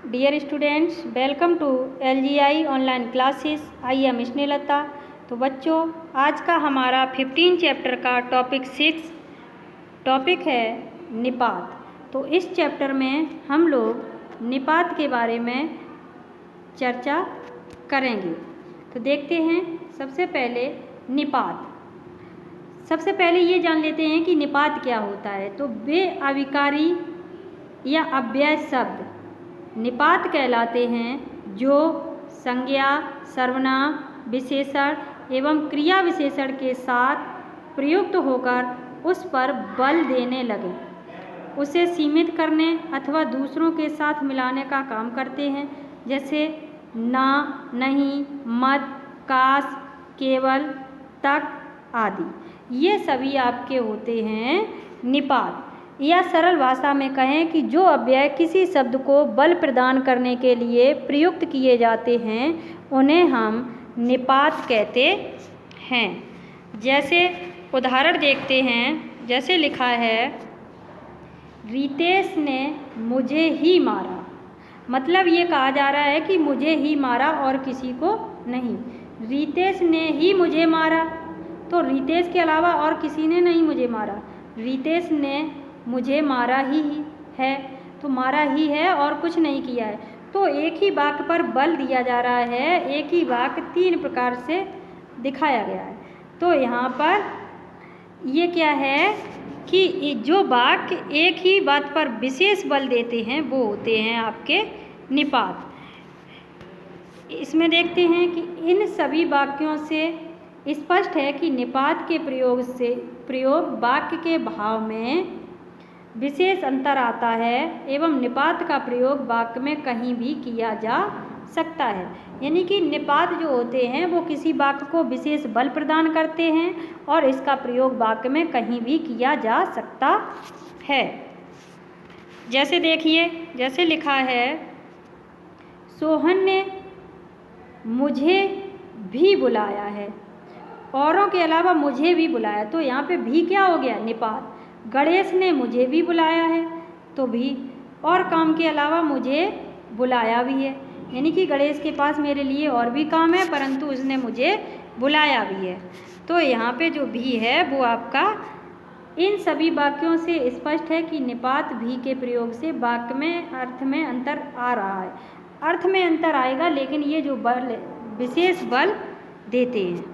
Dear students, welcome to LGI online classes. I am Snehlata. तो बच्चों, आज का हमारा 15 चैप्टर का टॉपिक है निपात। तो इस चैप्टर में हम लोग निपात के बारे में चर्चा करेंगे। तो देखते हैं सबसे पहले निपात। सबसे पहले ये जान लेते हैं कि निपात क्या होता है। तो वे अविकारी या अव्यय शब्द निपात कहलाते हैं जो संज्ञा, सर्वनाम, विशेषण एवं क्रिया विशेषण के साथ प्रयुक्त होकर उस पर बल देने लगे, उसे सीमित करने अथवा दूसरों के साथ मिलाने का काम करते हैं। जैसे ना, नहीं, मत, काश, केवल, तक आदि। ये सभी आपके होते हैं निपात। या सरल भाषा में कहें कि जो अव्यय किसी शब्द को बल प्रदान करने के लिए प्रयुक्त किए जाते हैं उन्हें हम निपात कहते हैं। जैसे उदाहरण देखते हैं। जैसे लिखा है, रितेश ने मुझे ही मारा। मतलब ये कहा जा रहा है कि मुझे ही मारा और किसी को नहीं। रितेश ने ही मुझे मारा, तो रितेश के अलावा और किसी ने नहीं मुझे मारा। रितेश ने मुझे मारा ही है, तो मारा ही है और कुछ नहीं किया है। तो एक ही वाक्य पर बल दिया जा रहा है। एक ही वाक्य 3 प्रकार से दिखाया गया है। तो यहाँ पर ये क्या है कि जो वाक्य एक ही बात पर विशेष बल देते हैं वो होते हैं आपके निपात। इसमें देखते हैं कि इन सभी वाक्यों से स्पष्ट है कि निपात के प्रयोग वाक्य के भाव में विशेष अंतर आता है एवं निपात का प्रयोग वाक्य में कहीं भी किया जा सकता है। यानी कि निपात जो होते हैं वो किसी वाक्य को विशेष बल प्रदान करते हैं और इसका प्रयोग वाक्य में कहीं भी किया जा सकता है। जैसे देखिए, जैसे लिखा है, सोहन ने मुझे भी बुलाया है, औरों के अलावा मुझे भी बुलाया। तो यहाँ पे भी क्या हो गया? निपात। गणेश ने मुझे भी बुलाया है, तो भी और काम के अलावा मुझे बुलाया भी है। यानी कि गणेश के पास मेरे लिए और भी काम है परंतु उसने मुझे बुलाया भी है। तो यहाँ पे जो भी है वो आपका इन सभी वाक्यों से स्पष्ट है कि निपात भी के प्रयोग से वाक्य में अर्थ में अंतर आ रहा है। अर्थ में अंतर आएगा लेकिन ये जो बल विशेष बल देते हैं।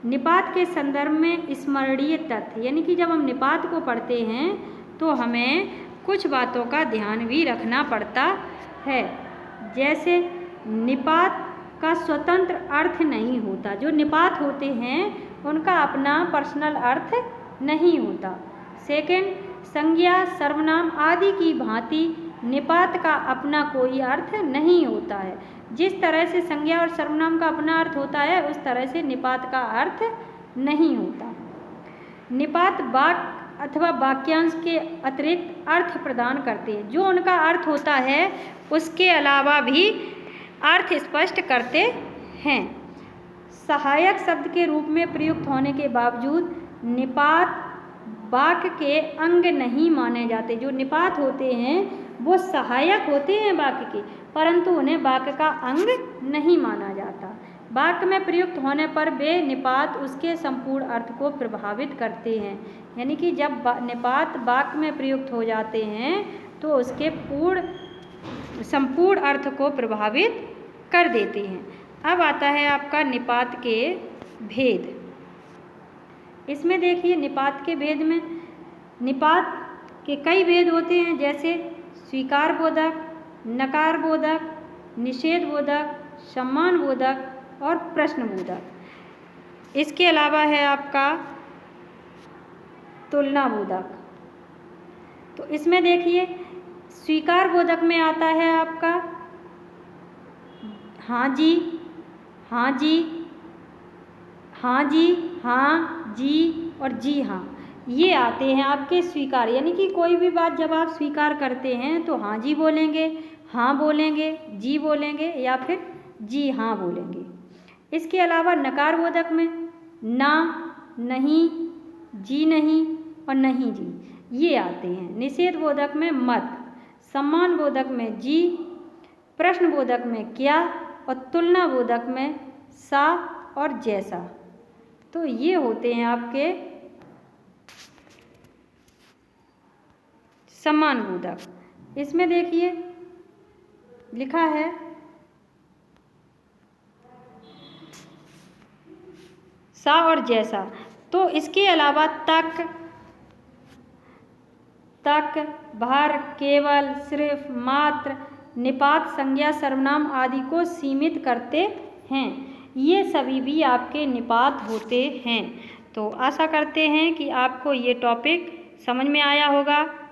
निपात के संदर्भ में स्मरणीय तथ्य, यानी कि जब हम निपात को पढ़ते हैं तो हमें कुछ बातों का ध्यान भी रखना पड़ता है। जैसे निपात का स्वतंत्र अर्थ नहीं होता। जो निपात होते हैं उनका अपना पर्सनल अर्थ नहीं होता। सेकंड, संज्ञा, सर्वनाम आदि की भांति निपात का अपना कोई अर्थ नहीं होता है। जिस तरह से संज्ञा और सर्वनाम का अपना अर्थ होता है उस तरह से निपात का अर्थ नहीं होता। निपात वाक्य अथवा वाक्यांश के अतिरिक्त अर्थ प्रदान करते हैं। जो उनका अर्थ होता है उसके अलावा भी अर्थ स्पष्ट करते हैं। सहायक शब्द के रूप में प्रयुक्त होने के बावजूद निपात वाक्य के अंग नहीं माने जाते। जो निपात होते हैं वो सहायक होते हैं वाक्य के, परंतु उन्हें वाक्य का अंग नहीं माना जाता। वाक्य में प्रयुक्त होने पर वे निपात उसके संपूर्ण अर्थ को प्रभावित करते हैं। यानी कि जब निपात वाक्य में प्रयुक्त हो जाते हैं तो उसके संपूर्ण अर्थ को प्रभावित कर देते हैं। अब आता है आपका निपात के भेद। इसमें देखिए, निपात के भेद में निपात के कई भेद होते हैं। जैसे स्वीकार बोधक, नकार बोधक, निषेध बोधक, सम्मान बोधक और प्रश्न बोधक। इसके अलावा है आपका तुलना बोधक। तो इसमें देखिए, स्वीकार बोधक में आता है आपका हाँ जी, हाँ जी, हाँ जी, हाँ जी और जी हाँ। ये आते हैं आपके स्वीकार। यानी कि कोई भी बात जब आप स्वीकार करते हैं तो हाँ जी बोलेंगे, हाँ बोलेंगे, जी बोलेंगे या फिर जी हाँ बोलेंगे। इसके अलावा नकार बोधक में ना, नहीं, जी नहीं और नहीं जी ये आते हैं। निषेध बोधक में मत, सम्मान बोधक में जी, प्रश्नबोधक में क्या और तुलनाबोधक में सा और जैसा। तो ये होते हैं आपके सम्मानबोधक। इसमें देखिए लिखा है सा और जैसा। तो इसके अलावा तक, भर, केवल, सिर्फ, मात्र, निपात, संज्ञा, सर्वनाम आदि को सीमित करते हैं। ये सभी भी आपके निपात होते हैं। तो आशा करते हैं कि आपको ये टॉपिक समझ में आया होगा।